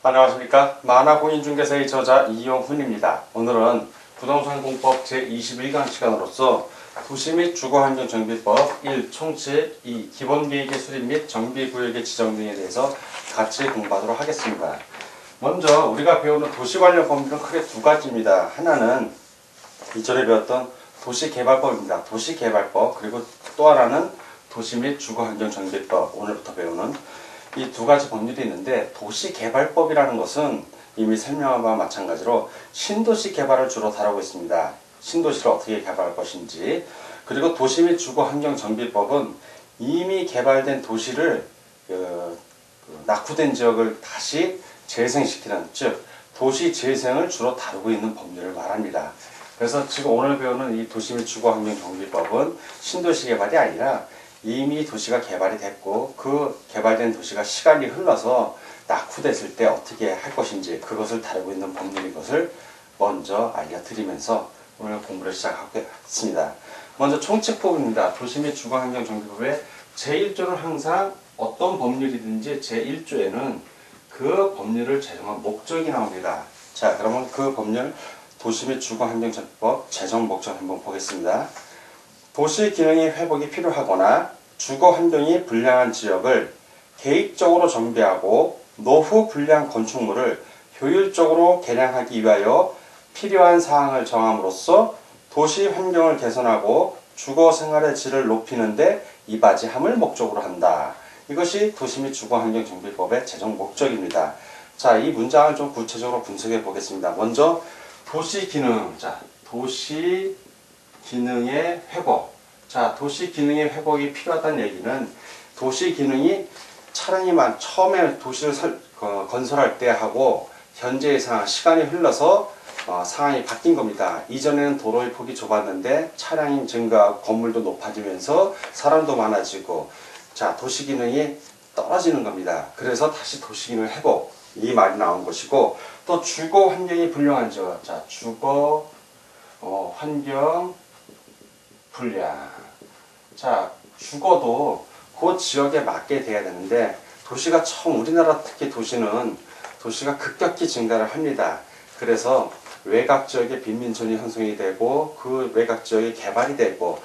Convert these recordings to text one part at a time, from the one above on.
안녕하십니까. 만화공인중개사의 저자 이용훈입니다. 오늘은 부동산공법 제21강 시간으로서 도시 및 주거환경정비법 1. 총칙 2. 기본계획의 수립 및 정비구역의 지정 등에 대해서 같이 공부하도록 하겠습니다. 먼저 우리가 배우는 도시 관련 법률은 크게 두 가지입니다. 하나는 이전에 배웠던 도시개발법입니다. 도시개발법, 그리고 또 하나는 도시 및 주거환경정비법, 오늘부터 배우는 이 두 가지 법률이 있는데, 도시개발법이라는 것은 이미 설명한 바와 마찬가지로 신도시 개발을 주로 다루고 있습니다. 신도시를 어떻게 개발할 것인지. 그리고 도시 및 주거환경정비법은 이미 개발된 도시를 낙후된 지역을 다시 재생시키는, 즉 도시 재생을 주로 다루고 있는 법률을 말합니다. 그래서 지금 오늘 배우는 이 도시 및 주거환경정비법은 신도시 개발이 아니라 이미 도시가 개발이 됐고 그 개발된 도시가 시간이 흘러서 낙후됐을 때 어떻게 할 것인지 그것을 다루고 있는 법률인 것을 먼저 알려드리면서 오늘 공부를 시작하겠습니다. 먼저 총칙법입니다. 도시 및 주거환경정비법의 제1조는 항상 어떤 법률이든지 제1조에는 그 법률을 제정한 목적이 나옵니다. 자, 그러면 그 법률 도시 및 주거환경정비법 제정 목적 한번 보겠습니다. 도시 기능의 회복이 필요하거나 주거 환경이 불량한 지역을 계획적으로 정비하고 노후 불량 건축물을 효율적으로 개량하기 위하여 필요한 사항을 정함으로써 도시 환경을 개선하고 주거 생활의 질을 높이는 데 이바지함을 목적으로 한다. 이것이 도시 및 주거환경정비법의 제정 목적입니다. 자, 이 문장을 좀 구체적으로 분석해 보겠습니다. 먼저 도시 기능, 자, 도시 기능의 회복. 자, 도시 기능의 회복이 필요하다는 얘기는 도시 기능이 차량이 처음에 도시를 건설할 때 하고 현재의 상황, 시간이 흘러서 상황이 바뀐 겁니다. 이전에는 도로의 폭이 좁았는데 차량이 증가하고 건물도 높아지면서 사람도 많아지고, 자, 도시 기능이 떨어지는 겁니다. 그래서 다시 도시 기능 회복, 이 말이 나온 것이고, 또 주거 환경이 불량한 지역, 자, 주거 환경 불량. 자, 주거도 그 지역에 맞게 돼야 되는데, 도시가 우리나라 특히 도시는 도시가 급격히 증가를 합니다. 그래서 외곽 지역에 빈민촌이 형성이 되고 그 외곽 지역이 개발이 되고,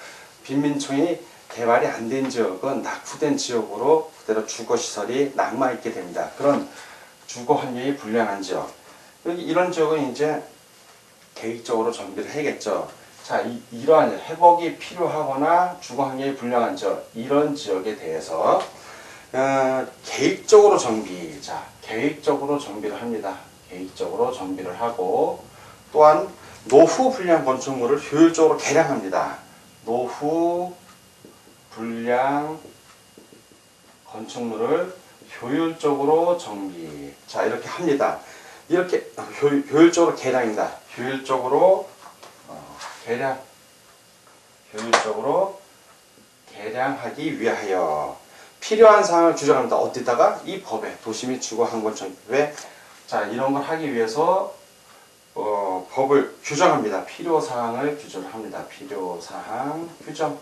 빈민촌이 개발이 안 된 지역은 낙후된 지역으로 그대로 주거시설이 남아있게 됩니다. 그런 주거 환경이 불량한 지역, 이런 지역은 이제 계획적으로 정비를 해야겠죠. 자, 이러한 회복이 필요하거나 주거 환경이 불량한 지역, 이런 지역에 대해서 계획적으로 정비, 자, 계획적으로 정비를 합니다. 계획적으로 정비를 하고, 또한 노후 불량 건축물을 효율적으로 개량합니다. 노후 불량 건축물을 효율적으로 정비. 자, 이렇게 합니다. 이렇게 효율적으로 개량입니다. 효율적으로 개량하기 위하여 필요한 사항을 규정합니다. 어디다가? 이 법에, 도시 및 주거환경정비법에. 자, 이런 걸 하기 위해서 법을 규정합니다. 필요사항을 규정합니다. 필요사항 규정.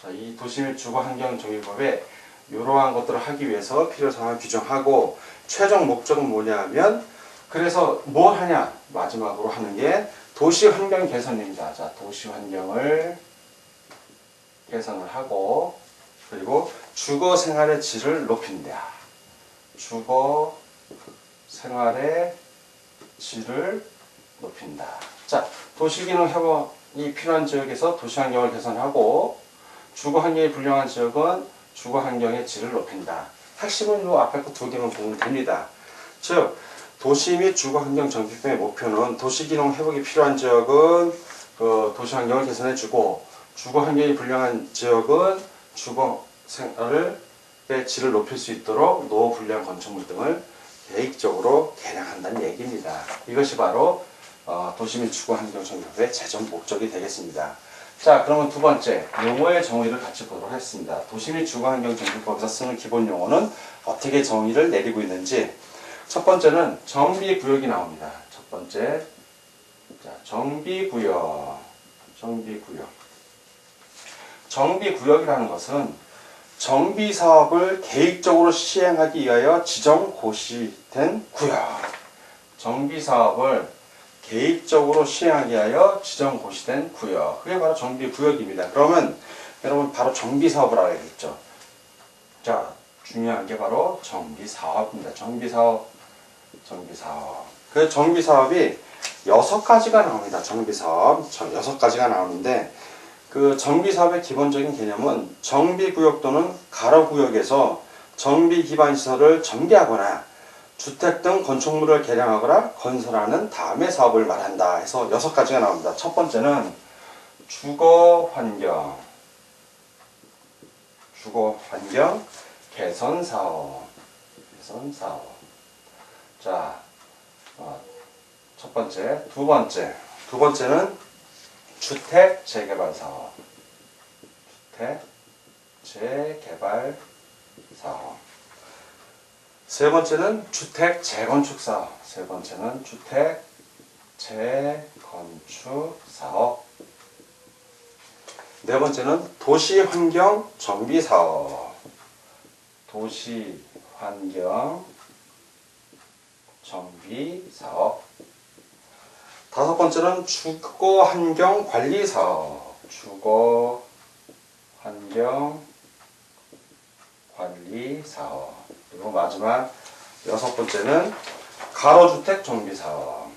자, 이 도시 및 주거환경정비법에 이러한 것들을 하기 위해서 필요사항을 규정하고, 최종 목적은 뭐냐면, 그래서 뭐 하냐? 마지막으로 하는 게 도시 환경 개선입니다. 자, 도시 환경을 개선을 하고, 그리고 주거 생활의 질을 높인다. 주거 생활의 질을 높인다. 자, 도시 기능 회복이 필요한 지역에서 도시 환경을 개선하고, 주거 환경이 불량한 지역은 주거 환경의 질을 높인다. 핵심은 요 앞에 거 두 개만 보면 됩니다. 즉, 도시 및 주거환경정비법의 목표는 도시 기능 회복이 필요한 지역은 도시 환경을 개선해주고, 주거 환경이 불량한 지역은 주거 생활의 질을 높일 수 있도록 노후 불량 건축물 등을 계획적으로 개량한다는 얘기입니다. 이것이 바로 도시 및 주거환경정비법의 제정 목적이 되겠습니다. 자, 그러면 두 번째, 용어의 정의를 같이 보도록 하겠습니다. 도시 및 주거환경정비법에서 쓰는 기본 용어는 어떻게 정의를 내리고 있는지. 첫 번째는 정비구역이 나옵니다. 첫 번째, 자, 정비구역이라는 것은 정비 사업을 계획적으로 시행하기 위하여 지정 고시된 구역. 정비 사업을 계획적으로 시행하기 위하여 지정 고시된 구역. 그게 바로 정비 구역입니다. 그러면 여러분 바로 정비 사업을 알아야겠죠. 자, 중요한 게 바로 정비 사업입니다. 정비 사업. 그 정비 사업이 6가지가 나옵니다. 정비 사업 6가지가 나오는데 그 정비 사업의 기본적인 개념은 정비 구역 또는 가로 구역에서 정비 기반 시설을 정비하거나 주택 등 건축물을 개량하거나 건설하는 다음의 사업을 말한다 해서 6가지가 나옵니다. 첫 번째는 주거 환경 개선 사업. 자, 첫 번째, 두 번째는 주택 재개발 사업. 세 번째는 주택 재건축 사업. 네 번째는 도시 환경 정비 사업. 다섯 번째는 주거 환경 관리 사업. 그리고 마지막 여섯 번째는 가로주택 정비 사업.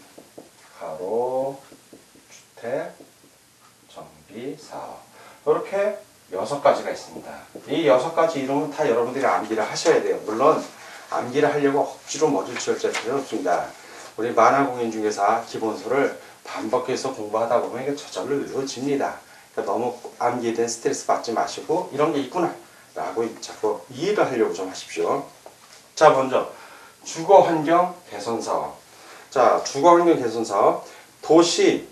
이렇게 6가지가 있습니다. 이 6가지 이름은 다 여러분들이 암기를 하셔야 돼요. 물론 암기를 하려고 억지로 머리를 지을 필요는 없습니다. 우리 만화공인 중개사 기본서를 반복해서 공부하다 보면 이게 저절로 외워집니다. 그러니까 너무 암기에 대한 스트레스 받지 마시고 이런 게 있구나 라고 자꾸 이해를 하려고 좀 하십시오. 자, 먼저 주거환경 개선사업. 자, 주거환경 개선사업. 도시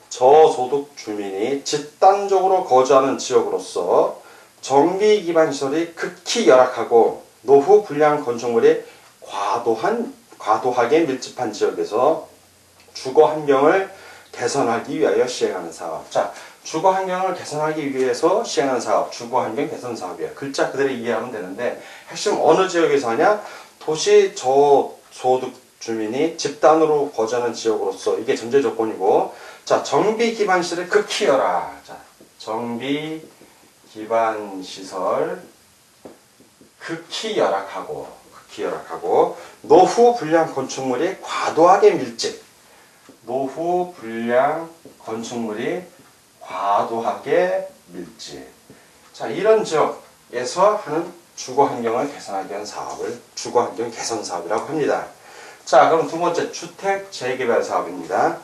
저소득 주민이 집단적으로 거주하는 지역으로서 정비 기반 시설이 극히 열악하고 노후 불량 건축물이 과도하게 밀집한 지역에서 주거 환경을 개선하기 위하여 시행하는 사업. 자, 주거 환경을 개선하기 위해서 시행하는 사업, 주거 환경 개선 사업이에요. 글자 그대로 이해하면 되는데 핵심 어느 지역에서 하냐? 도시 저소득 주민이 집단으로 거주하는 지역으로서 이게 전제 조건이고, 자, 정비 기반 시설이 극히 열악. 자, 정비 기반 시설 극히 열악하고 노후 불량 건축물이 과도하게 밀집. 자, 이런 지역에서 하는 주거 환경을 개선하기 위한 사업을 주거 환경 개선 사업이라고 합니다. 자, 그럼 두 번째 주택 재개발 사업입니다.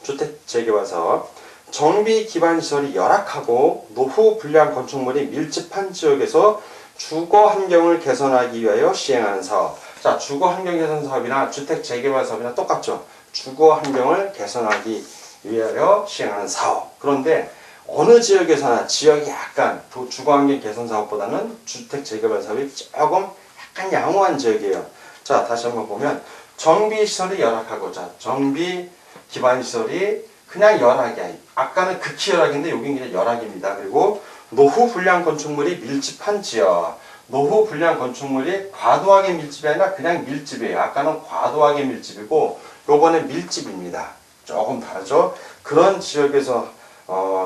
주택 재개발 사업. 정비 기반 시설이 열악하고 노후 불량 건축물이 밀집한 지역에서 주거 환경을 개선하기 위하여 시행하는 사업. 자, 주거 환경 개선 사업이나 주택 재개발 사업이나 똑같죠. 주거 환경을 개선하기 위하여 시행하는 사업. 그런데 어느 지역에서나 지역이 약간 주거 환경 개선 사업보다는 주택 재개발 사업이 조금 약간 양호한 지역이에요. 자, 다시 한번 보면 정비 시설이 열악하고, 자, 정비 기반 시설이 그냥 열악이야. 아까는 극히 열악인데 여긴 그냥 열악입니다. 그리고 노후 불량 건축물이 밀집한 지역. 노후 불량 건축물이 과도하게 밀집이 아니라 그냥 밀집이에요. 아까는 과도하게 밀집이고 요번엔 밀집입니다. 조금 다르죠? 그런 지역에서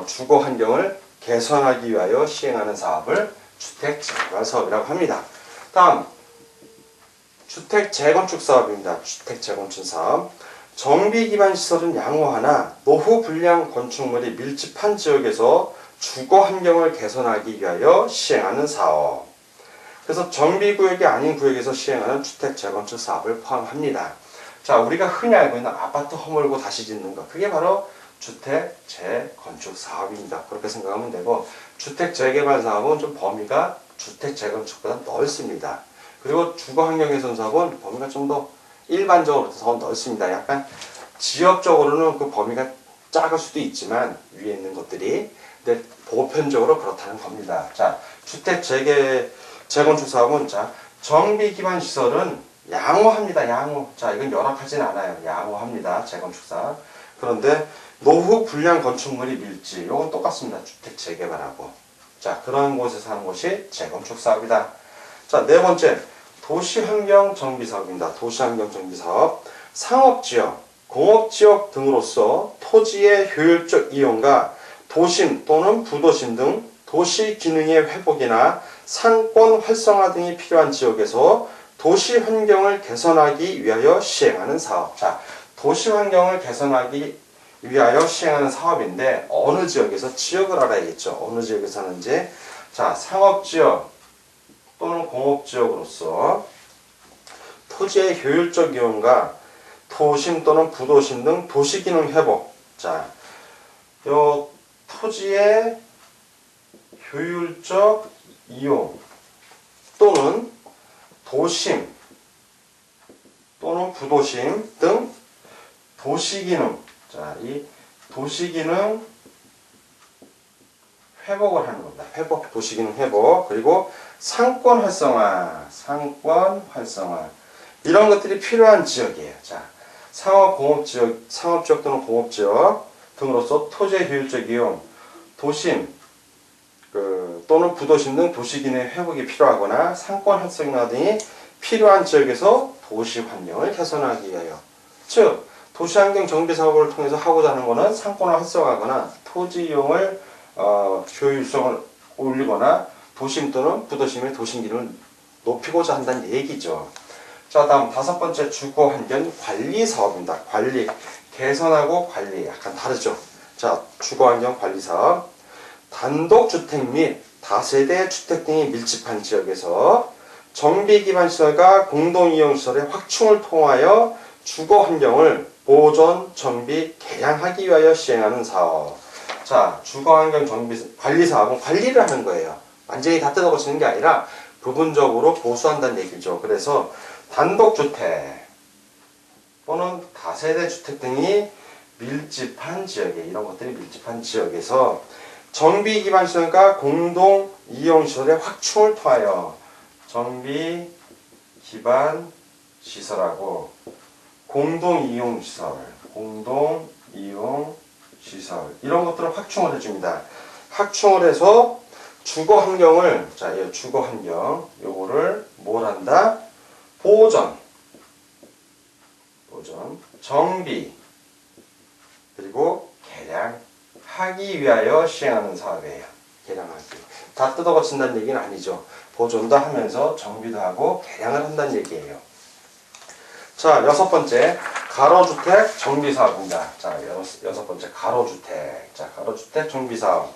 주거 환경을 개선하기 위하여 시행하는 사업을 주택 재개발 사업이라고 합니다. 다음 주택 재건축 사업입니다. 주택 재건축 사업. 정비 기반 시설은 양호하나 노후 불량 건축물이 밀집한 지역에서 주거 환경을 개선하기 위하여 시행하는 사업. 그래서 정비 구역이 아닌 구역에서 시행하는 주택 재건축 사업을 포함합니다. 자, 우리가 흔히 알고 있는 아파트 허물고 다시 짓는 것, 그게 바로 주택 재건축 사업입니다. 그렇게 생각하면 되고, 주택 재개발 사업은 좀 범위가 주택 재건축보다 넓습니다. 그리고 주거 환경 개선 사업은 범위가 좀 더 일반적으로 더 넓습니다. 약간 지역적으로는 그 범위가 작을 수도 있지만 위에 있는 것들이, 근데 보편적으로 그렇다는 겁니다. 자, 주택 재건축 사업은, 자, 정비 기반 시설은 양호합니다. 양호. 자, 이건 열악하진 않아요. 양호합니다. 재건축 사업. 그런데 노후 불량 건축물이 밀집, 이건 똑같습니다. 주택 재개발하고. 자, 그런 곳에서 하는 것이 재건축 사업이다. 자, 네 번째, 도시환경 정비 사업입니다. 도시환경 정비 사업. 상업지역, 공업지역 등으로서 토지의 효율적 이용과 도심 또는 부도심 등 도시 기능의 회복이나 상권 활성화 등이 필요한 지역에서 도시 환경을 개선하기 위하여 시행하는 사업. 자, 도시 환경을 개선하기 위하여 시행하는 사업인데 어느 지역에서 지역을 알아야겠죠. 어느 지역에서 하는지. 자, 상업지역 또는 공업지역으로서 토지의 효율적 이용과 도심 또는 부도심 등 도시기능 회복. 자, 요 토지의 효율적 이용 또는 도심 또는 부도심 등 도시기능. 자, 이 도시기능 회복을 하는 겁니다. 회복, 도시기능 회복. 그리고 상권 활성화, 상권 활성화. 이런 것들이 필요한 지역이에요. 자, 상업, 공업지역, 상업지역 또는 공업지역 등으로서 토지의 효율적 이용, 도심, 또는 부도심 등 도시기능 회복이 필요하거나 상권 활성화 등이 필요한 지역에서 도시 환경을 개선하기 위하여. 즉, 도시환경 정비 사업을 통해서 하고자 하는 것은 상권을 활성화하거나 토지 이용을 효율성을 올리거나 도심 또는 부도심의 도심 기능을 높이고자 한다는 얘기죠. 자, 다음 다섯 번째 주거환경 관리 사업입니다. 관리, 개선하고 관리 약간 다르죠. 자, 주거환경 관리 사업. 단독주택 및 다세대 주택 등이 밀집한 지역에서 정비 기반 시설과 공동이용시설의 확충을 통하여 주거환경을 보존, 정비, 개량하기 위하여 시행하는 사업. 자, 주거환경 정비 관리 사업은 관리를 하는 거예요. 완전히 다 뜯어고치는 게 아니라 부분적으로 보수한다는 얘기죠. 그래서 단독주택 또는 다세대 주택 등이 밀집한 지역에, 이런 것들이 밀집한 지역에서 정비 기반 시설과 공동 이용 시설의 확충을 통하여 정비 기반 시설하고 공동 이용 시설, 공동 이용 시설 이런 것들을 확충을 해줍니다. 확충을 해서 주거 환경을, 자, 이 주거 환경 요거를 뭘 한다? 보존, 정비 그리고 개량하기 위하여 시행하는 사업이에요. 개량하기. 다 뜯어고친다는 얘기는 아니죠. 보존도 하면서 정비도 하고 개량을 한다는 얘기예요. 자, 여섯 번째 가로주택 정비사업입니다. 자, 여섯 번째 가로주택. 자, 가로주택 정비사업.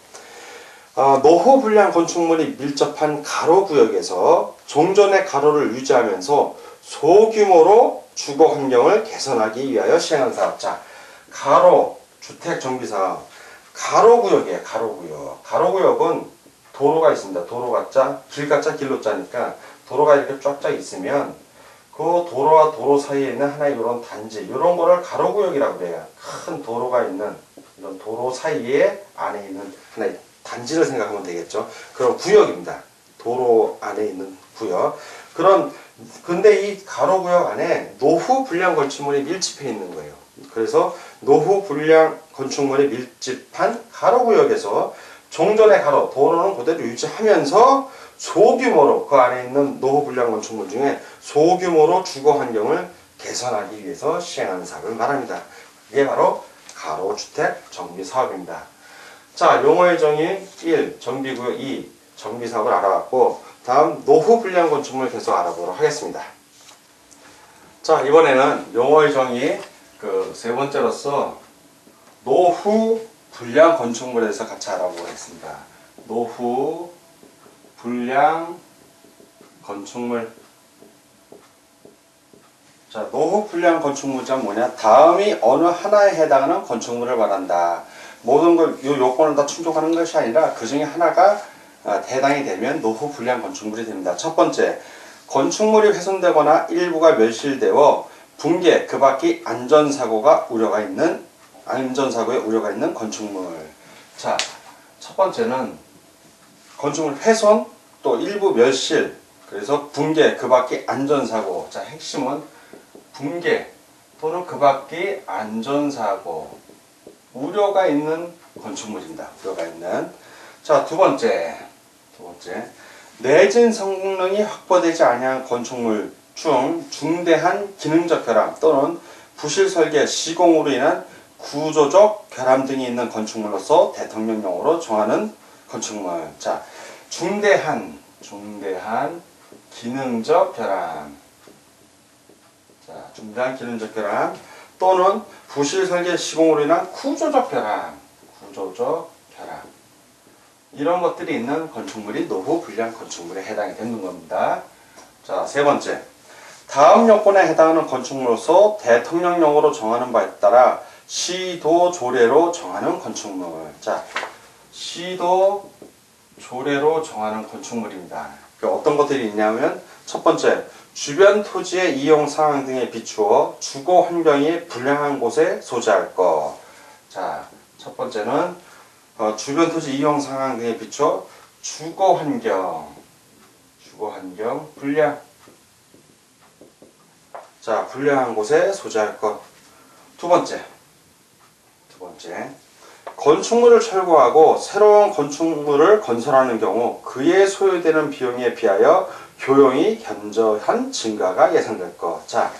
노후 불량 건축물이 밀접한 가로구역에서 종전의 가로를 유지하면서 소규모로 주거 환경을 개선하기 위하여 시행하는 사업. 자, 가로주택 정비사업. 가로구역이에요. 가로구역. 가로구역은 도로가 있습니다. 도로가 짜, 길가 짜, 길로 짜니까 도로가 이렇게 쫙쫙 있으면 그 도로와 도로 사이에 있는 하나의 이런 단지, 이런 거를 가로구역이라고 그래요. 큰 도로가 있는 이런 도로 사이에 안에 있는 하나의 단지를 생각하면 되겠죠. 그런 구역입니다. 도로 안에 있는 구역. 근데 이 가로구역 안에 노후 불량 건축물이 밀집해 있는 거예요. 그래서 노후 불량 건축물이 밀집한 가로구역에서 종전의 가로, 도로는 그대로 유지하면서 소규모로 그 안에 있는 노후 불량 건축물 중에 소규모로 주거 환경을 개선하기 위해서 시행하는 사업을 말합니다. 이게 바로 가로주택 정비 사업입니다. 자, 용어의 정의 1, 정비구역 2, 정비 사업을 알아봤고, 다음 노후 불량 건축물 계속 알아보도록 하겠습니다. 자, 이번에는 용어의 정의 세 번째로서 노후 불량 건축물에 대해서 같이 알아보겠습니다. 노후 불량 건축물. 자, 노후 불량 건축물은 뭐냐? 다음이 어느 하나에 해당하는 건축물을 말한다. 모든 걸, 요 요건을 다 충족하는 것이 아니라 그 중에 하나가 해당이 되면 노후 불량 건축물이 됩니다. 첫 번째, 건축물이 훼손되거나 일부가 멸실되어 붕괴, 그 밖의 안전사고에 우려가 있는 건축물. 자, 첫 번째는 건축물 훼손, 또 일부 멸실, 그래서 붕괴, 그 밖의 안전사고. 자, 핵심은 붕괴 또는 그 밖의 안전사고, 우려가 있는 건축물입니다. 우려가 있는. 자, 두 번째, 두 번째, 내진 성능이 확보되지 아니한 건축물 중 중대한 기능적 결함 또는 부실 설계, 시공으로 인한 구조적 결함 등이 있는 건축물로서 대통령령으로 정하는 건축물. 자, 중대한 기능적 결함. 자, 중대한 기능적 결함 또는 부실 설계, 시공으로 인한 구조적 결함. 이런 것들이 있는 건축물이 노후 불량 건축물에 해당이 되는 겁니다. 자, 세 번째. 다음 요건에 해당하는 건축물로서 대통령령으로 정하는 바에 따라 시도 조례로 정하는 건축물. 자, 시도 조례로 정하는 건축물입니다. 어떤 것들이 있냐면 첫 번째, 주변 토지의 이용 상황 등에 비추어 주거 환경이 불량한 곳에 소재할 것. 자, 첫 번째는 주변 토지 이용 상황 등에 비추어 주거 환경 불량. 자, 불량한 곳에 소재할 것. 두 번째, 건축물을 철거하고 새로운 건축물을 건설하는 경우 그에 소요되는 비용에 비하여 효용이 현저한 증가가 예상될 것. 자,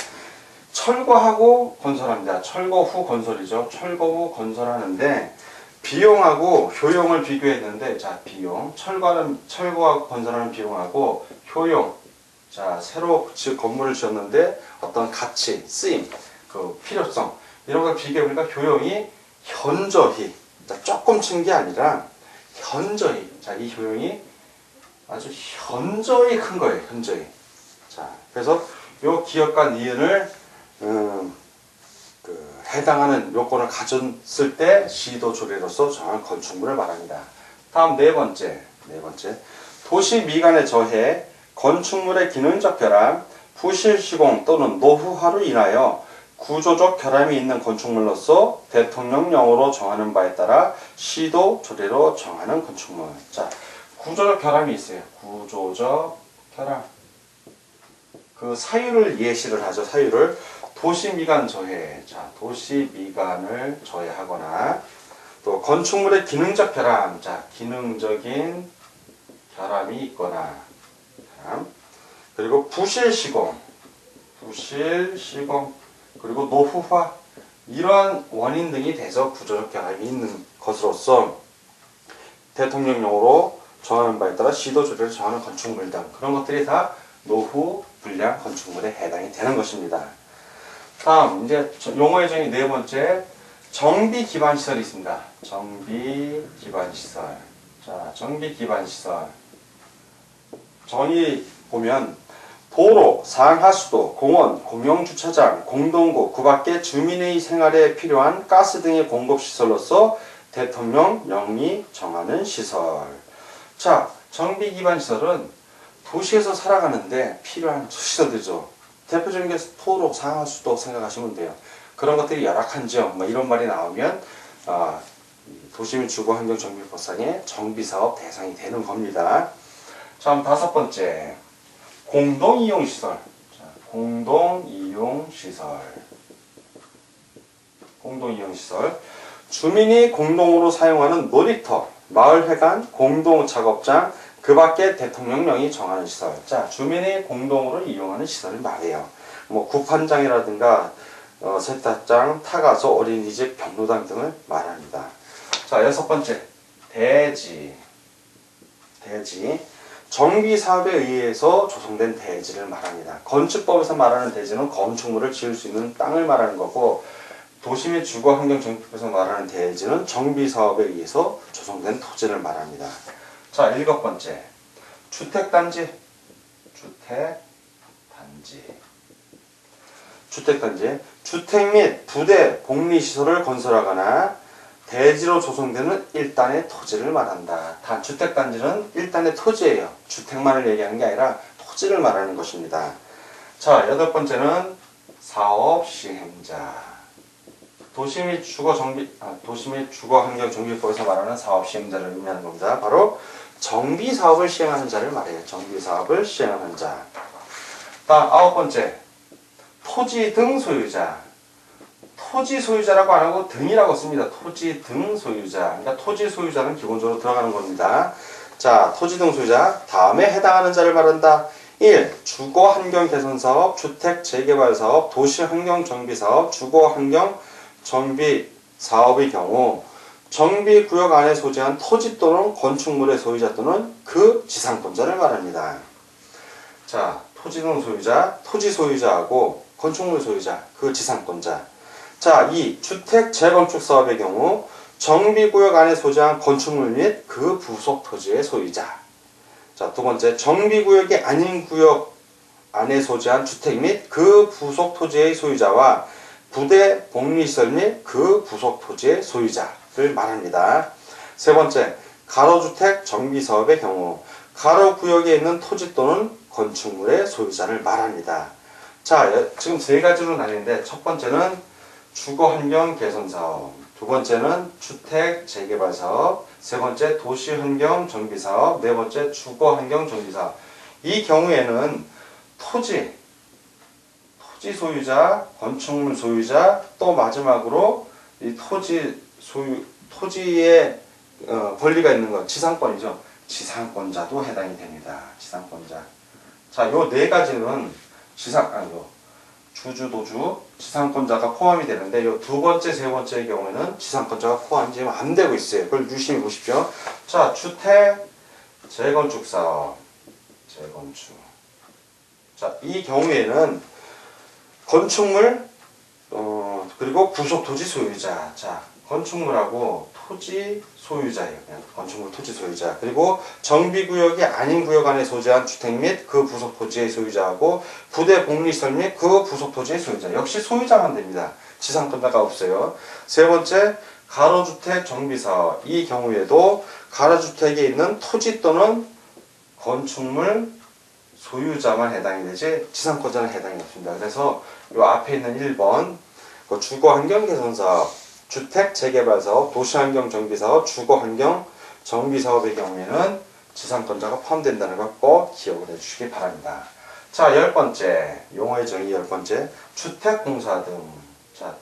철거하고 건설합니다. 철거 후 건설이죠. 철거 후 건설하는데 비용하고 효용을 비교했는데, 자, 비용, 철거하고 건설하는 비용하고 효용. 자, 새로 건물을 지었는데 어떤 가치, 쓰임, 그 필요성 이런 걸 비교해보니까 효용이 현저히, 자, 조금 친 게 아니라 현저히, 자, 이 효용이 아주 현저히 큰 거예요. 현저히. 자, 그래서 요 기업과 니은을 해당하는 요건을 가졌을 때 시도 조례로서 정한 건축물을 말합니다. 다음 네 번째, 도시 미관의 저해, 건축물의 기능적 결함, 부실 시공 또는 노후화로 인하여 구조적 결함이 있는 건축물로서 대통령령으로 정하는 바에 따라 시도 조례로 정하는 건축물. 자, 구조적 결함이 있어요. 구조적 결함. 그 사유를 예시를 하죠. 사유를. 도시 미관 저해. 자, 도시 미관을 저해하거나 또 건축물의 기능적 결함. 자, 기능적인 결함이 있거나 그리고 부실 시공 그리고 노후화 이러한 원인 등이 돼서 구조적 결함이 있는 것으로서 대통령령으로 정하는 바에 따라 시도 조례를 정하는 건축물 등 그런 것들이 다 노후 불량 건축물에 해당이 되는 것입니다. 다음 이제 용어의 정의 네 번째, 정비 기반 시설이 있습니다. 정비 기반 시설. 자, 정비 기반 시설. 정의 보면 도로, 상하수도, 공원, 공용주차장, 공동구, 그 밖에 주민의 생활에 필요한 가스 등의 공급시설로서 대통령령이 정하는 시설. 자, 정비 기반 시설은 도시에서 살아가는데 필요한 시설들이죠. 대표적인 게 도로, 상하수도 생각하시면 돼요. 그런 것들이 열악한 지역, 뭐 이런 말이 나오면 도시민 주거환경정비법상의 정비사업 대상이 되는 겁니다. 자, 다섯 번째, 공동이용시설. 자, 공동이용시설. 주민이 공동으로 사용하는 놀이터, 마을회관, 공동작업장, 그 밖에 대통령령이 정하는 시설. 자, 주민이 공동으로 이용하는 시설을 말해요. 뭐 구판장이라든가 세탁장, 타가소, 어린이집, 경로당 등을 말합니다. 자, 여섯 번째, 대지. 정비사업에 의해서 조성된 대지를 말합니다. 건축법에서 말하는 대지는 건축물을 지을 수 있는 땅을 말하는 거고, 도시 및 주거환경정비법에서 말하는 대지는 정비사업에 의해서 조성된 토지를 말합니다. 자, 일곱 번째, 주택단지. 주택 및 부대, 복리시설을 건설하거나 대지로 조성되는 일단의 토지를 말한다. 주택단지는 일단의 토지예요. 주택만을 얘기하는 게 아니라 토지를 말하는 것입니다. 자, 여덟 번째는 사업시행자. 도시 및 주거환경정비법에서 말하는 사업시행자를 의미하는 겁니다. 바로 정비사업을 시행하는 자를 말해요. 정비사업을 시행하는 자. 다음 아홉 번째, 토지 등 소유자. 토지 소유자라고 안 하고 등이라고 씁니다. 토지 등 소유자. 그러니까 토지 소유자는 기본적으로 들어가는 겁니다. 자, 토지 등 소유자 다음에 해당하는 자를 말한다. 1. 주거 환경 개선 사업, 주택 재개발 사업, 도시 환경 정비 사업, 주거 환경 정비 사업의 경우 정비 구역 안에 소재한 토지 또는 건축물의 소유자 또는 그 지상권자를 말합니다. 자, 토지 등 소유자, 토지 소유자하고 건축물 소유자, 그 지상권자. 자, 2. 주택 재건축 사업의 경우 정비구역 안에 소재한 건축물 및 그 부속 토지의 소유자. 자, 두 번째, 정비구역이 아닌 구역 안에 소재한 주택 및 그 부속 토지의 소유자와 부대 복리시설 및 그 부속 토지의 소유자를 말합니다. 세 번째, 가로주택 정비사업의 경우 가로구역에 있는 토지 또는 건축물의 소유자를 말합니다. 자, 지금 세 가지로 나뉘는데 첫 번째는 주거환경 개선사업, 두 번째는 주택 재개발 사업, 세 번째 도시환경 정비 사업, 네 번째 주거환경 정비 사업. 이 경우에는 토지 소유자, 건축물 소유자, 또 마지막으로 이 토지에 권리가 있는 것, 지상권이죠. 지상권자도 해당이 됩니다. 지상권자. 자, 요 네 가지는 주주도주, 지상권자가 포함이 되는데 요 두 번째, 세 번째의 경우에는 지상권자가 포함이 지금 안 되고 있어요. 그걸 유심히 보십시오. 자, 주택 재건축 사업, 재건축. 자, 이 경우에는 건축물 그리고 부속 토지 소유자. 자, 건축물하고 토지 소유자예요. 그냥 건축물 토지 소유자. 그리고 정비구역이 아닌 구역 안에 소재한 주택 및 그 부속 토지의 소유자하고 부대 복리시설 및 그 부속 토지의 소유자. 역시 소유자만 됩니다. 지상권자가 없어요. 세 번째, 가로주택 정비사업. 이 경우에도 가로주택에 있는 토지 또는 건축물 소유자만 해당이 되지 지상권자는 해당이 없습니다. 그래서 이 앞에 있는 1번 주거환경 개선사업, 주택 재개발 사업, 도시환경 정비 사업, 주거환경 정비 사업의 경우에는 지상권자가 포함된다는 걸 꼭 기억을 해주시기 바랍니다. 자, 10번째 용어의 정의 10번째 주택공사 등. 자,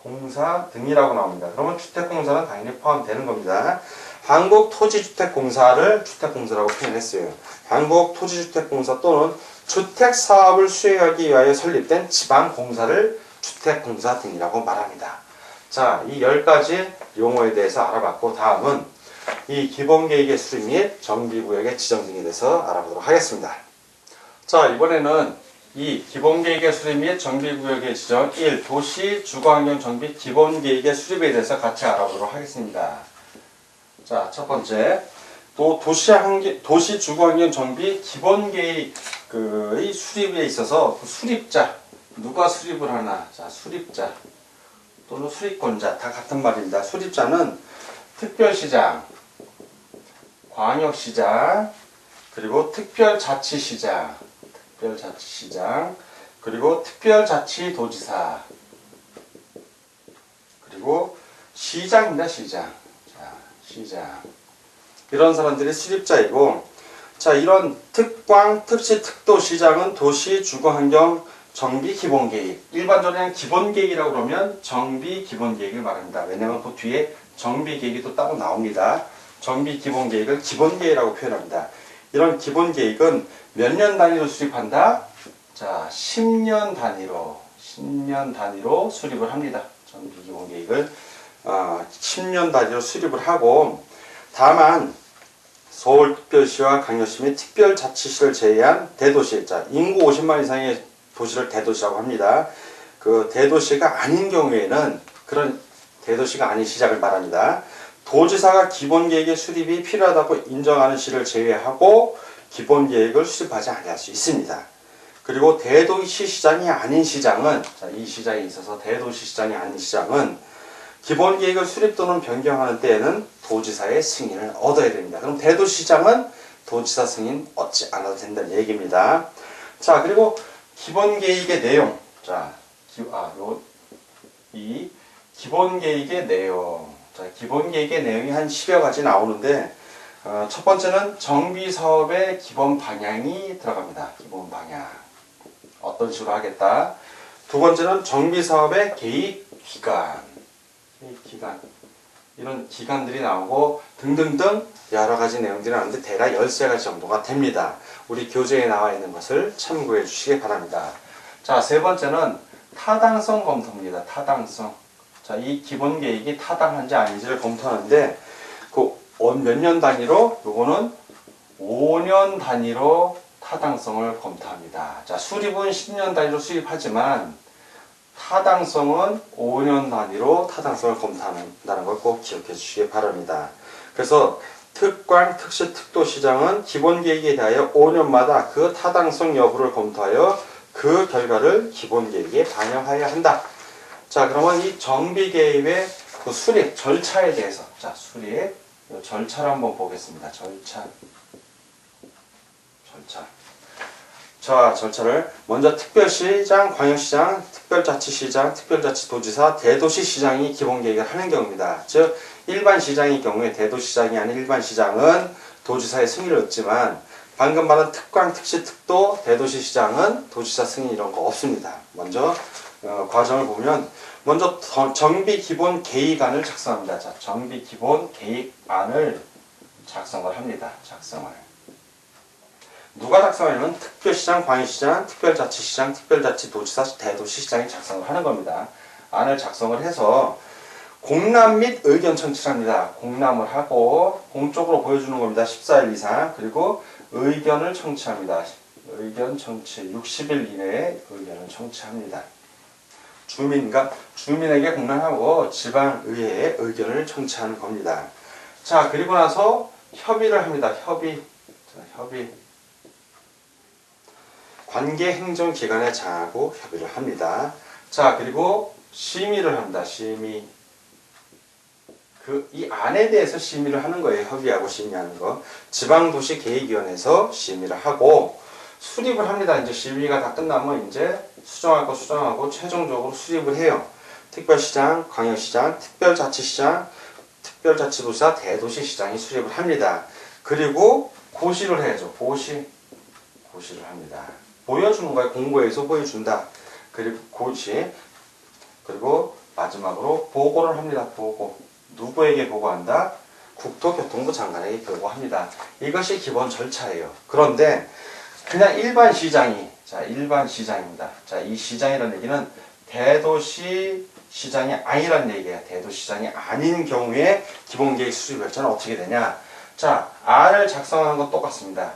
주택공사 등이라고 나옵니다. 그러면 주택공사는 당연히 포함되는 겁니다. 한국토지주택공사를 주택공사라고 표현했어요. 한국토지주택공사 또는 주택사업을 수행하기 위하여 설립된 지방공사를 주택공사 등이라고 말합니다. 자, 이 10가지 용어에 대해서 알아봤고 다음은 이 기본계획의 수립 및 정비구역의 지정 등에 대해서 알아보도록 하겠습니다. 자, 이번에는 이 기본계획의 수립 및 정비구역의 지정 1. 도시 주거환경 정비 기본계획의 수립에 대해서 같이 알아보도록 하겠습니다. 자, 첫 번째 도시 주거환경 정비 기본계획의 수립에 있어서 그 수립자 누가 수립을 하나? 자, 수립자 또는 수립권자 다 같은 말입니다. 수립자는 특별시장, 광역시장, 그리고 특별자치시장, 그리고 특별자치도지사, 그리고 시장입니다. 시장. 자, 시장. 이런 사람들이 수립자이고, 자, 이런 특광, 특시, 특도시장은 도시 주거환경 정비 기본계획. 일반적으로 그냥 기본계획이라고 그러면 정비 기본계획을 말합니다. 왜냐하면 그 뒤에 정비계획이 또 따로 나옵니다. 정비 기본계획을 기본계획이라고 표현합니다. 이런 기본계획은 몇 년 단위로 수립한다? 자, 10년 단위로 수립을 합니다. 정비 기본계획을 10년 단위로 수립을 하고, 다만 서울특별시와 강력시 및 특별자치시를 제외한 대도시, 자, 인구 50만 이상의 도시를 대도시라고 합니다. 그 대도시가 아닌 경우에는 그런 대도시가 아닌 시장을 말합니다. 도지사가 기본계획의 수립이 필요하다고 인정하는 시를 제외하고 기본계획을 수립하지 않을 수 있습니다. 그리고 대도시 시장이 아닌 시장은, 자, 이 시장에 있어서 대도시 시장이 아닌 시장은 기본계획을 수립 또는 변경하는 때에는 도지사의 승인을 얻어야 됩니다. 그럼 대도시장은 도지사 승인 얻지 않아도 된다는 얘기입니다. 자, 그리고 기본계획의 내용. 자, 이 기본계획의 내용. 자, 기본계획의 내용이 한 10여 가지 나오는데, 첫 번째는 정비사업의 기본 방향이 들어갑니다. 기본 방향. 어떤 식으로 하겠다. 두 번째는 정비사업의 개입 기간. 이런 기간들이 나오고 등등등 여러 가지 내용들이 나오는데 대략 13가지 정도가 됩니다. 우리 교재에 나와 있는 것을 참고해 주시기 바랍니다. 자, 세 번째는 타당성 검토입니다. 타당성. 자, 이 기본 계획이 타당한지 아닌지를 검토하는데 몇 년 단위로? 요거는 5년 단위로 타당성을 검토합니다. 자, 수립은 10년 단위로 수립하지만 타당성은 5년 단위로 타당성을 검토한다는 걸 꼭 기억해 주시기 바랍니다. 그래서 특광, 특시, 특도시장은 기본계획에 대하여 5년마다 그 타당성 여부를 검토하여 그 결과를 기본계획에 반영하여야 한다. 자, 그러면 이 정비계획의 그 수립 절차에 대해서, 자, 수립 절차를 한번 보겠습니다. 절차. 자, 절차를 먼저 특별시장, 광역시장, 특별자치시장, 특별자치도지사, 대도시시장이 기본계획을 하는 경우입니다. 즉 일반 시장의 경우에 대도시장이 아닌 일반 시장은 도지사의 승인을 얻지만 방금 말한 특광, 특시, 특도, 대도시시장은 도지사 승인 이런 거 없습니다. 먼저 과정을 보면 먼저 정비기본계획안을 작성합니다. 자, 정비기본계획안을 작성을 합니다. 누가 작성하냐면 특별시장, 광역시장, 특별자치시장, 특별자치도지사, 대도시시장이 작성을 하는 겁니다. 안을 작성을 해서 공람 및 의견 청취를 합니다. 공람을 하고 공적으로 보여주는 겁니다. 14일 이상. 그리고 의견을 청취합니다. 의견 청취 60일 이내에 의견을 청취합니다. 주민에게 공람하고 지방의회에 의견을 청취하는 겁니다. 자, 그리고 나서 협의를 합니다. 협의. 관계행정기관에 장하고 협의를 합니다. 자, 그리고 심의를 합니다. 심의. 이 안에 대해서 심의를 하는 거예요. 협의하고 심의하는 거. 지방도시계획위원회에서 심의를 하고 수립을 합니다. 이제 심의가 다 끝나면 이제 수정할 거 수정하고 최종적으로 수립을 해요. 특별시장, 광역시장, 특별자치시장, 특별자치도지사, 대도시시장이 수립을 합니다. 그리고 고시를 해야죠. 고시를 합니다. 보여주는 거예요. 공고에서 보여준다. 그리고 고시. 그리고 마지막으로 보고를 합니다. 보고. 누구에게 보고한다? 국토교통부 장관에게 보고합니다. 이것이 기본 절차예요. 그런데 그냥 일반 시장이, 자, 일반 시장입니다. 자, 이 시장이라는 얘기는 대도시 시장이 아니라는 얘기예요. 대도시장이 아닌 경우에 기본계획 수립 절차는 어떻게 되냐? 자, 안을 작성하는 건 똑같습니다.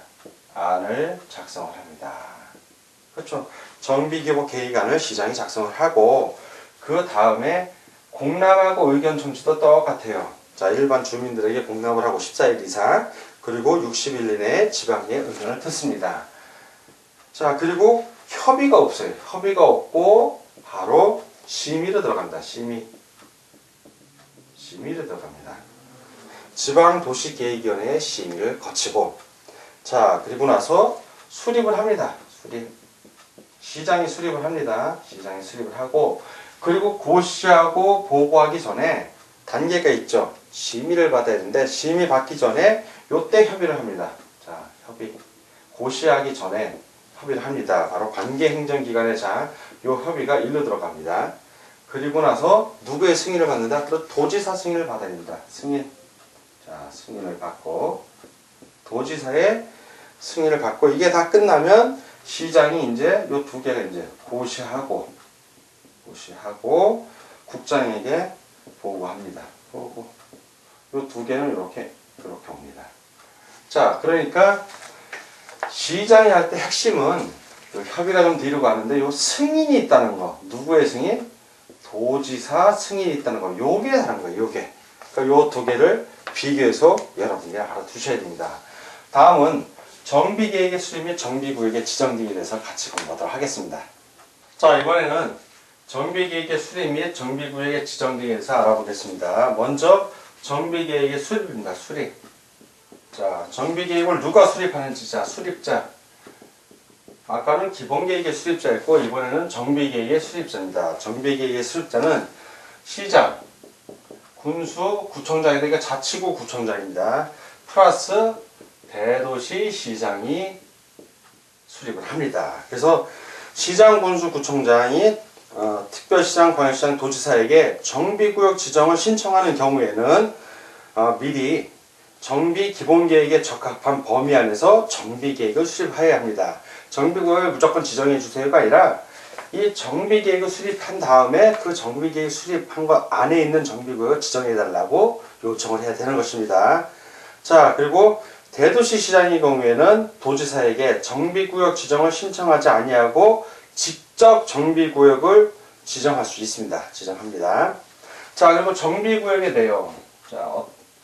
안을 작성을 합니다. 그렇죠? 정비계획안을 시장이 작성을 하고 그 다음에 공람하고 의견 청취도 똑같아요. 자, 일반 주민들에게 공람을 하고 14일 이상 그리고 60일 이내에 지방의 의견을 듣습니다. 자, 그리고 협의가 없어요. 협의가 없고 바로 심의로 들어갑니다. 심의로 들어갑니다. 지방도시계획위원회의 심의를 거치고 자, 그리고 나서 수립을 합니다. 시장이 수립을 합니다. 시장이 수립을 하고 그리고 고시하고 보고하기 전에 단계가 있죠. 심의를 받아야 되는데 심의 받기 전에 요때 협의를 합니다. 자, 고시하기 전에 협의를 합니다. 바로 관계행정기관의 장, 요 협의가 일로 들어갑니다. 그리고 나서 누구의 승인을 받는다? 도지사 승인을 받아야 됩니다. 승인. 자, 승인을 받고 도지사의 승인을 받고 이게 다 끝나면 시장이 이제 요 두 개가 이제 고시하고 국장에게 보고합니다. 요 두 개는 이렇게 옵니다. 자, 그러니까 시장이 할 때 핵심은 협의가 좀 뒤로 가는데 요 승인이 있다는 거. 누구의 승인? 도지사 승인이 있다는 거. 요게 다른 거예요. 요게. 그러니까 요 두 개를 비교해서 여러분이 알아두셔야 됩니다. 다음은 정비계획의 수립 및 정비구역의 지정 등에 대해서 같이 공부하도록 하겠습니다. 자, 이번에는 정비계획의 수립 및 정비구역의 지정 등에 대해서 알아보겠습니다. 먼저 정비계획의 수립입니다. 수립. 자, 정비계획을 누가 수립하는지. 자, 수립자. 아까는 기본계획의 수립자였고 이번에는 정비계획의 수립자입니다. 정비계획의 수립자는 시장, 군수, 구청장이 되니까 자치구 구청장입니다. 플러스 대도시 시장이 수립을 합니다. 그래서 시장, 군수, 구청장이 특별시장, 광역시장, 도지사에게 정비구역 지정을 신청하는 경우에는 미리 정비기본계획에 적합한 범위 안에서 정비계획을 수립해야 합니다. 정비구역을 무조건 지정해 주세요가 아니라 이 정비계획을 수립한 다음에 그 정비계획 수립한 것 안에 있는 정비구역을 지정해 달라고 요청을 해야 되는 것입니다. 자, 그리고 대도시 시장의 경우에는 도지사에게 정비구역 지정을 신청하지 아니하고 직접 정비구역을 지정할 수 있습니다. 지정합니다. 자, 그리고 정비구역의 내용. 자,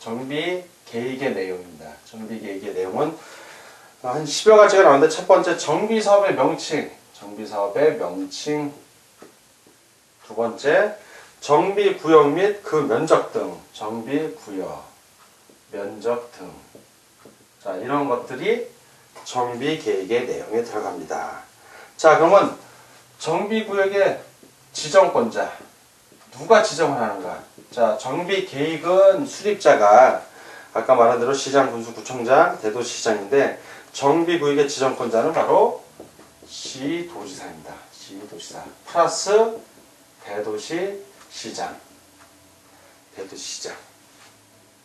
정비계획의 내용입니다. 정비계획의 내용은 한 10여 가지가 나오는데, 첫 번째 정비사업의 명칭. 정비사업의 명칭. 두 번째 정비구역 및 그 면적 등. 정비구역, 면적 등. 자, 이런 것들이 정비계획의 내용에 들어갑니다. 자, 그러면 정비구역의 지정권자, 누가 지정을 하는가? 자, 정비계획은 수립자가 아까 말한 대로 시장, 군수, 구청장, 대도시장인데, 정비구역의 지정권자는 바로 시도지사입니다. 시도지사 플러스 대도시시장. 대도시시장.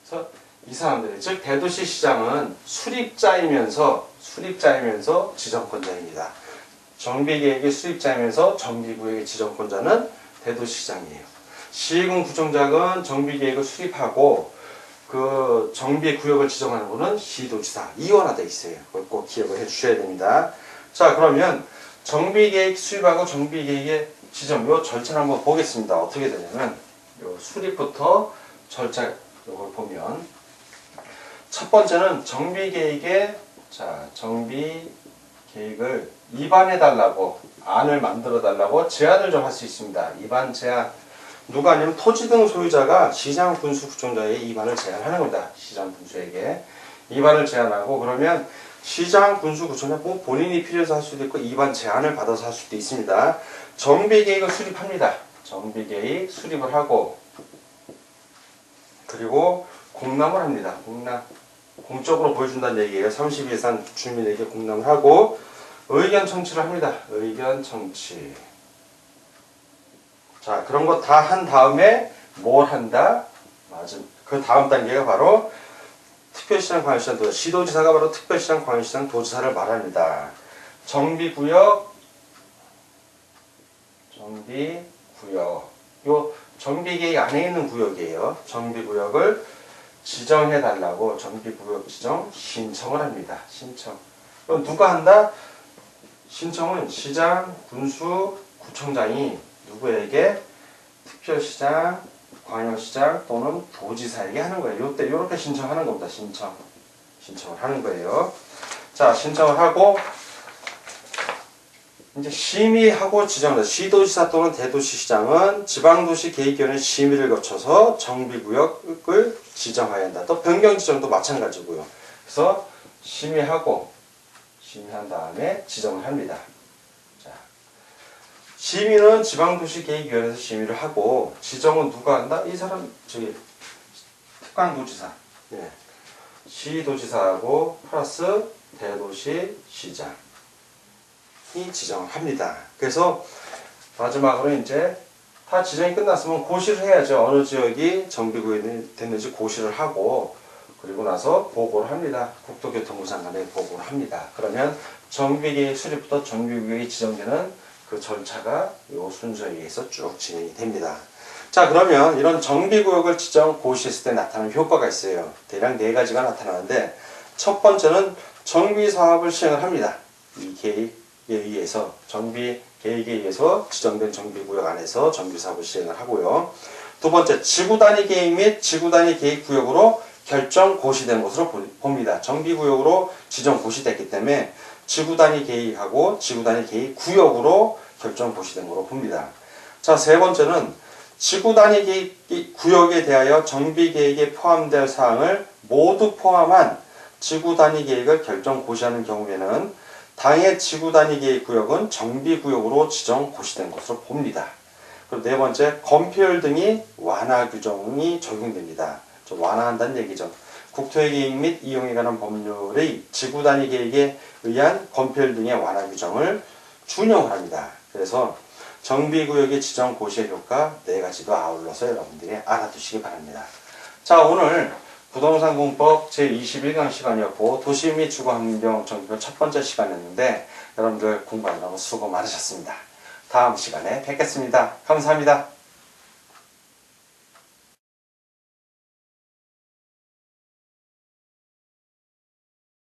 그래서 이 사람들이, 즉 대도시시장은 수립자이면서 지정권자입니다. 정비계획의 수립자이면서 정비구역의 지정권자는 대도시시장이에요. 시군 구청장은 정비계획을 수립하고 그 정비구역을 지정하는 분은 시도지사. 이원화되어 있어요. 그걸 꼭 기억을 해 주셔야 됩니다. 자, 그러면 정비계획 수립하고 정비계획의 지정, 요 절차를 한번 보겠습니다. 어떻게 되냐면 요 수립부터 절차 요걸 보면, 첫 번째는 정비계획의 정비계획을 입안해달라고, 안을 만들어달라고 제안을 좀 할 수 있습니다. 입안 제안. 누가 아니면 토지 등 소유자가 시장, 군수, 구청장에게 입안을 제안하는 겁니다. 시장, 군수에게 입안을 제안하고, 그러면 시장, 군수, 구청장 본인이 필요해서 할 수도 있고 입안 제안을 받아서 할 수도 있습니다. 정비계획을 수립합니다. 정비계획 수립을 하고, 그리고 공람을 합니다. 공적으로 보여준다는 얘기예요. 30일 이상 주민에게 공람을 하고 의견 청취를 합니다. 의견 청취. 자, 그런 거 다 한 다음에 뭘 한다? 맞음. 그 다음 단계가 바로 특별시장, 광역시장, 도지사. 시도지사가 바로 특별시장, 광역시장, 도지사를 말합니다. 정비구역. 요 정비계획 안에 있는 구역이에요. 정비구역을 지정해달라고 정비구역 지정 신청을 합니다. 신청. 그럼 누가 한다? 신청은 시장, 군수, 구청장이 누구에게? 특별시장, 광역시장 또는 도지사에게 하는 거예요. 요때 요렇게 신청하는 겁니다. 신청을 하는 거예요. 자, 신청을 하고 이제 심의하고 지정을, 시도지사 또는 대도시시장은 지방도시계획위원회 심의를 거쳐서 정비구역을 지정해야 한다. 또 변경 지정도 마찬가지고요. 그래서 심의한 다음에 지정을 합니다. 자, 심의는 지방도시계획위원회에서 심의를 하고, 지정은 누가 한다? 이 사람, 특강도지사. 네. 시도지사하고 플러스 대도시시장. 이 지정을 합니다. 그래서 마지막으로 이제 다 지정이 끝났으면 고시를 해야죠. 어느 지역이 정비구역이 됐는지 고시를 하고, 그리고 나서 보고를 합니다. 국토교통부 장관에 보고를 합니다. 그러면 정비계획 수립부터 정비구역이 지정되는 그 절차가 이 순서에 의해서 쭉 진행이 됩니다. 자, 그러면 이런 정비구역을 지정 고시했을 때 나타나는 효과가 있어요. 대략 4가지가 나타나는데, 첫 번째는 정비사업을 시행을 합니다. 이 계획에 의해서, 정비계획에 의해서 지정된 정비구역 안에서 정비사업을 시행을 하고요. 두 번째, 지구단위 계획 및 지구단위 계획구역으로 결정 고시된 것으로 봅니다. 정비구역으로 지정 고시됐기 때문에 지구단위 계획하고 지구단위 계획구역으로 결정 고시된 것으로 봅니다. 자, 세 번째는 지구단위 구역에 대하여 정비계획에 포함될 사항을 모두 포함한 지구단위 계획을 결정 고시하는 경우에는 당해 지구단위 계획구역은 정비구역으로 지정 고시된 것으로 봅니다. 그리고 네 번째, 건폐율 등이 완화 규정이 적용됩니다. 완화한다는 얘기죠. 국토의 계획 및 이용에 관한 법률의 지구단위 계획에 의한 건폐율 등의 완화 규정을 준용을 합니다. 그래서 정비구역의 지정 고시의 효과 4가지도 아울러서 여러분들이 알아두시기 바랍니다. 자, 오늘 부동산 공법 제21강 시간이었고 도시 및 주거환경 정비법 첫 번째 시간이었는데 여러분들 공부하느라고 수고 많으셨습니다. 다음 시간에 뵙겠습니다. 감사합니다.